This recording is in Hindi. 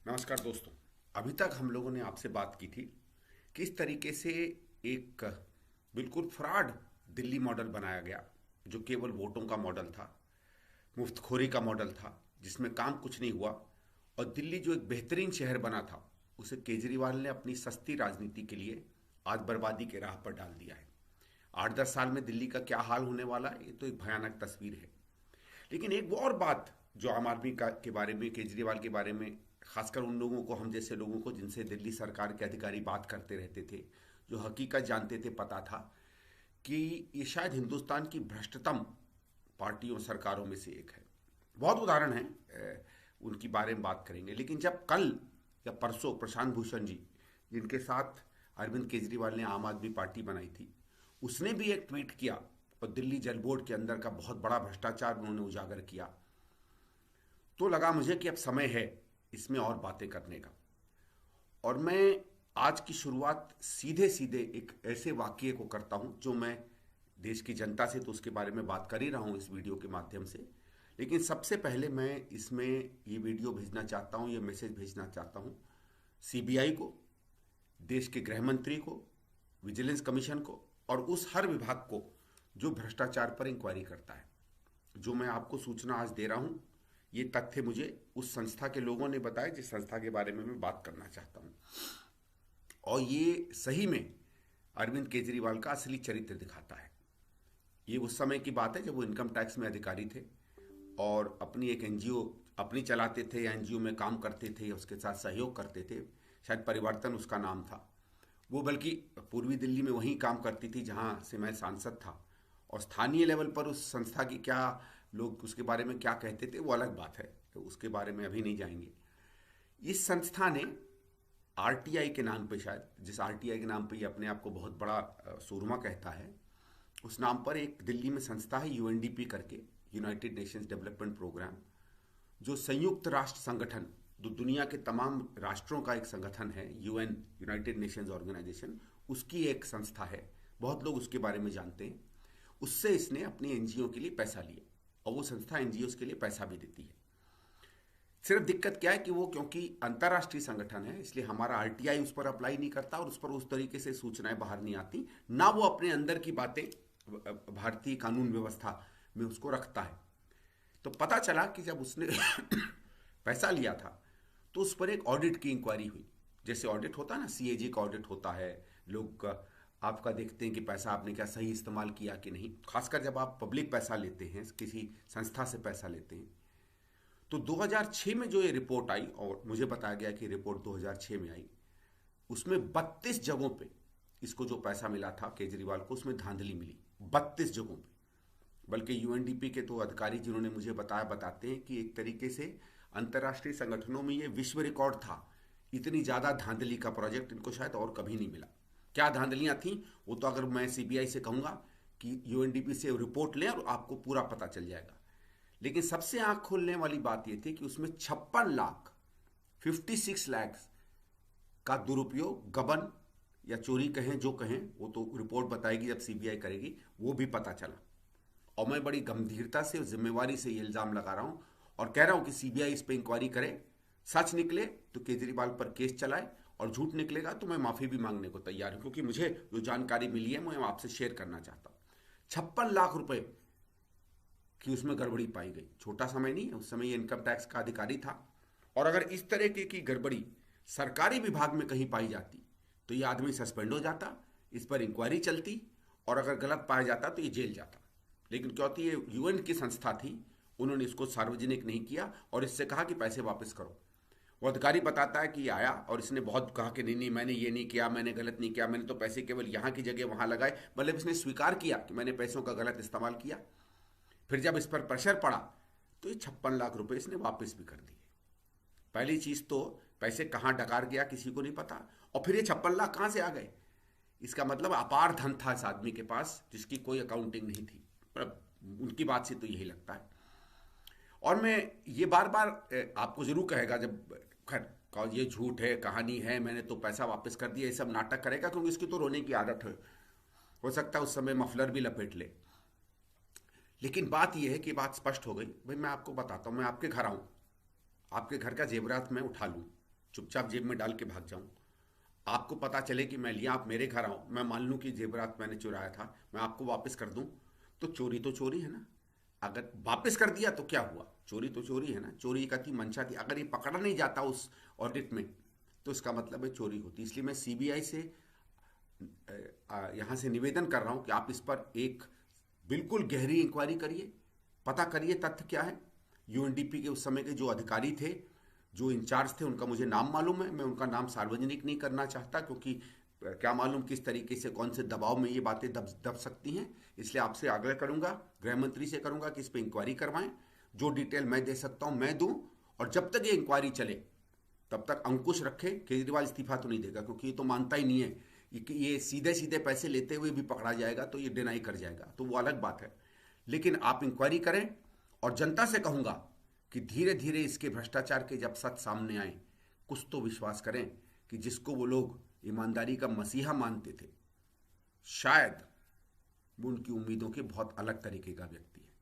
नमस्कार दोस्तों। अभी तक हम लोगों ने आपसे बात की थी किस तरीके से एक बिल्कुल फ्रॉड दिल्ली मॉडल बनाया गया, जो केवल वोटों का मॉडल था, मुफ्तखोरी का मॉडल था, जिसमें काम कुछ नहीं हुआ। और दिल्ली जो एक बेहतरीन शहर बना था, उसे केजरीवाल ने अपनी सस्ती राजनीति के लिए आज बर्बादी के राह पर डाल दिया है। 8-10 साल में दिल्ली का क्या हाल होने वाला है, ये तो एक भयानक तस्वीर है। लेकिन एक वो और बात जो आम आदमी का के बारे में, केजरीवाल के बारे में, खासकर उन लोगों को, हम जैसे लोगों को जिनसे दिल्ली सरकार के अधिकारी बात करते रहते थे, जो हकीकत जानते थे, पता था कि ये शायद हिंदुस्तान की भ्रष्टतम पार्टियों सरकारों में से एक है। बहुत उदाहरण हैं, उनकी बारे में बात करेंगे। लेकिन जब कल या परसों प्रशांत भूषण जी, जिनके साथ अरविंद केजरीवाल ने आम आदमी पार्टी बनाई थी, उसने भी एक ट्वीट किया और दिल्ली जल बोर्ड के अंदर का बहुत बड़ा भ्रष्टाचार उन्होंने उजागर किया, तो लगा मुझे कि अब समय है इसमें और बातें करने का। और मैं आज की शुरुआत सीधे सीधे एक ऐसे वाक्य को करता हूं जो मैं देश की जनता से तो उसके बारे में बात कर ही रहा हूं इस वीडियो के माध्यम से। लेकिन सबसे पहले मैं इसमें ये वीडियो भेजना चाहता हूं, ये मैसेज भेजना चाहता हूं सीबीआई को, देश के गृह मंत्री को, विजिलेंस कमीशन को और उस हर विभाग को जो भ्रष्टाचार पर इंक्वायरी करता है। जो मैं आपको सूचना आज दे रहा हूं, ये तथ्य मुझे उस संस्था के लोगों ने बताया जिस संस्था के बारे में मैं बात करना चाहता हूं। और ये सही में अरविंद केजरीवाल का असली चरित्र दिखाता है। ये उस समय की बात है जब वो इनकम टैक्स में अधिकारी थे और अपनी एक एनजीओ अपनी चलाते थे या एनजीओ में काम करते थे, उसके साथ सहयोग करते थे। शायद परिवर्तन उसका नाम था। वो बल्कि पूर्वी दिल्ली में वहीं काम करती थी जहाँ से मैं सांसद था। और स्थानीय लेवल पर उस संस्था की क्या लोग उसके बारे में क्या कहते थे वो अलग बात है, तो उसके बारे में अभी नहीं जाएंगे। इस संस्था ने आरटीआई के नाम पे, शायद जिस आरटीआई के नाम पे ये अपने आप को बहुत बड़ा सूरमा कहता है, उस नाम पर एक दिल्ली में संस्था है यूएनडीपी करके, यूनाइटेड नेशंस डेवलपमेंट प्रोग्राम, जो संयुक्त राष्ट्र संगठन, जो दुनिया के तमाम राष्ट्रों का एक संगठन है, यूएन, यूनाइटेड नेशंस ऑर्गेनाइजेशन, उसकी एक संस्था है। बहुत लोग उसके बारे में जानते हैं। उससे इसने अपनी एनजीओ के लिए पैसा लिया और वो संस्था एनजीओ के लिए पैसा भी देती है। सिर्फ दिक्कत क्या है कि वो क्योंकि अंतर्राष्ट्रीय संगठन है, इसलिए हमारा आरटीआई उस पर अप्लाई नहीं करता और उस पर उस तरीके से सूचनाएं बाहर नहीं आती, ना वो अपने अंदर की बातें भारतीय कानून व्यवस्था में उसको रखता है। तो पता चला कि जब उसने पैसा लिया था तो उस पर एक ऑडिट की इंक्वायरी हुई। जैसे ऑडिट होता है ना, सीएजी का ऑडिट होता है, लोग आपका देखते हैं कि पैसा आपने क्या सही इस्तेमाल किया कि नहीं। खासकर जब आप पब्लिक पैसा लेते हैं, किसी संस्था से पैसा लेते हैं। तो 2006 में जो ये रिपोर्ट आई, और मुझे बताया गया कि रिपोर्ट 2006 में आई, उसमें 32 जगहों पे इसको जो पैसा मिला था केजरीवाल को, उसमें धांधली मिली 32 जगहों पे। बल्कि यूएनडीपी के तो अधिकारी जिन्होंने मुझे बताया बताते हैं कि एक तरीके से अंतर्राष्ट्रीय संगठनों में ये विश्व रिकॉर्ड था। इतनी ज़्यादा धांधली का प्रोजेक्ट इनको शायद और कभी नहीं मिला। क्या धांधलियाँ थीं वो तो अगर मैं सीबीआई से कहूँगा कि यूएनडीपी से रिपोर्ट लें और आपको पूरा पता चल जाएगा। लेकिन सबसे आंख खोलने वाली बात यह थी कि उसमें 56 लाख 56 लाख का दुरुपयोग, गबन या चोरी कहें जो कहें, वो तो रिपोर्ट बताएगी जब सीबीआई करेगी, वो भी पता चला। और मैं बड़ी गंभीरता से और जिम्मेवारी से ये इल्ज़ाम लगा रहा हूँ और कह रहा हूँ कि सीबीआई इस पर इंक्वायरी करे। सच निकले तो केजरीवाल पर केस चलाए और झूठ निकलेगा तो मैं माफ़ी भी मांगने को तैयार हूँ, क्योंकि मुझे जो जानकारी मिली है मैं आपसे शेयर करना चाहता हूँ। 56 लाख रुपए की उसमें गड़बड़ी पाई गई। छोटा समय नहीं है, उस समय ये इनकम टैक्स का अधिकारी था। और अगर इस तरह की गड़बड़ी सरकारी विभाग में कहीं पाई जाती तो ये आदमी सस्पेंड हो जाता, इस पर इंक्वायरी चलती और अगर गलत पाया जाता तो ये जेल जाता। लेकिन क्योंकि ये यूएन की संस्था थी, उन्होंने इसको सार्वजनिक नहीं किया और इससे कहा कि पैसे वापस करो। वो अधिकारी बताता है कि ये आया और इसने बहुत कहा कि नहीं नहीं मैंने ये नहीं किया, मैंने गलत नहीं किया, मैंने तो पैसे केवल यहाँ की जगह वहाँ लगाए। मतलब इसने स्वीकार किया कि मैंने पैसों का गलत इस्तेमाल किया। फिर जब इस पर प्रेशर पड़ा तो ये 56 लाख रुपए इसने वापस भी कर दिए। पहली चीज तो पैसे कहाँ डकार गया किसी को नहीं पता, और फिर ये 56 लाख कहाँ से आ गए। इसका मतलब अपार धन था इस आदमी के पास जिसकी कोई अकाउंटिंग नहीं थी। उनकी बात से तो यही लगता है। और मैं ये बार बार आपको जरूर कहेगा, जब खैर ये झूठ है, कहानी है, मैंने तो पैसा वापस कर दिया, ये सब नाटक करेगा क्योंकि इसकी तो रोने की आदत है। हो सकता है उस समय मफलर भी लपेट ले। लेकिन बात यह है कि बात स्पष्ट हो गई। भाई मैं आपको बताता हूँ, मैं आपके घर आऊँ, आपके घर का जेवरात मैं उठा लूँ, चुपचाप जेब में डाल के भाग जाऊं, आपको पता चले कि मैं लिया, आप मेरे घर आओ, मैं मान लूं कि जेवरात मैंने चुराया था, मैं आपको वापस कर दूं, तो चोरी है ना। अगर वापस कर दिया तो क्या हुआ, चोरी तो चोरी है ना, चोरी का थी मंशा थी। अगर ये पकड़ा नहीं जाता उस ऑडिट में तो इसका मतलब है चोरी होती। इसलिए मैं सीबीआई से यहाँ से निवेदन कर रहा हूँ कि आप इस पर एक बिल्कुल गहरी इंक्वायरी करिए, पता करिए तथ्य क्या है। यूएनडीपी के उस समय के जो अधिकारी थे, जो इंचार्ज थे, उनका मुझे नाम मालूम है, मैं उनका नाम सार्वजनिक नहीं करना चाहता, क्योंकि क्या मालूम किस तरीके से कौन से दबाव में ये बातें दब दब सकती हैं। इसलिए आपसे आग्रह करूंगा, गृह मंत्री से करूंगा कि इस पर इंक्वायरी करवाएं। जो डिटेल मैं दे सकता हूं मैं दूं, और जब तक ये इंक्वायरी चले तब तक अंकुश रखे। केजरीवाल इस्तीफा तो नहीं देगा, क्योंकि ये तो मानता ही नहीं है कि ये सीधे सीधे पैसे लेते हुए भी पकड़ा जाएगा तो ये डिनाई कर जाएगा, तो वो अलग बात है। लेकिन आप इंक्वायरी करें, और जनता से कहूंगा कि धीरे धीरे इसके भ्रष्टाचार के जब सच सामने आए, कुछ तो विश्वास करें कि जिसको वो लोग ईमानदारी का मसीहा मानते थे, शायद वो उनकी उम्मीदों के बहुत अलग तरीके का व्यक्ति है।